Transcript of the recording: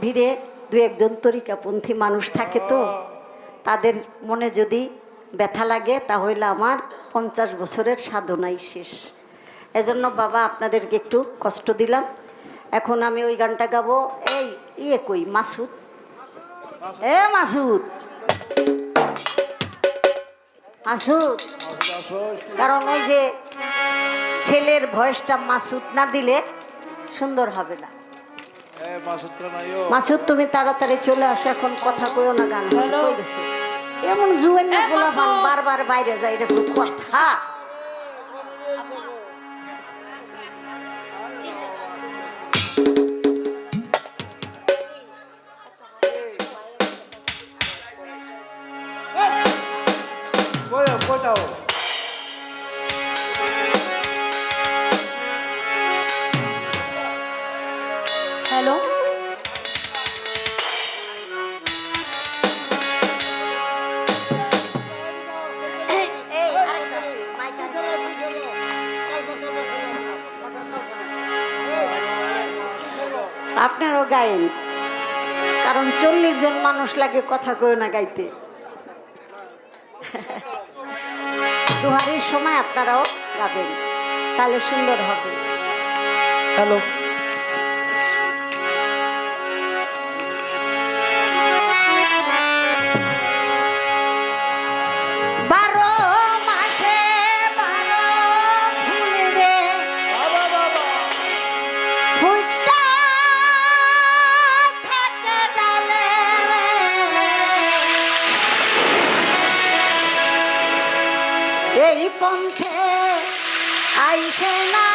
ভিড়ে দু একজন তরিকাপন্থী মানুষ থাকে, তো তাদের মনে যদি ব্যথা লাগে তাহলে আমার 50 বছরের সাধনাই শেষ। এজন্য বাবা আপনাদেরকে একটু কষ্ট দিলাম। এখন আমি ওই গানটা গাবো। এই ইয়ে কই মাসুদ, মাসুদ, মাসুদ, কারণ ওই যে ছেলের ভয়েসটা মাসুদ না দিলে সুন্দর হবে না। মাসুদ তুমি তাড়াতাড়ি চলে আসো, এখন কথা কইও না, গান কই গেছে। এমন জুয়েন না পোলাপান বারবার বাইরে যায়, এটা কোনো কথা? হ্যালো, আপনারও গায়েন, কারণ 40 জন মানুষ লাগে, কথা কয় না গাইতে। দুহারির সময় আপনারাও গাবেন, তাহলে সুন্দর হবে। হ্যালো, এই পন্থে আইসে না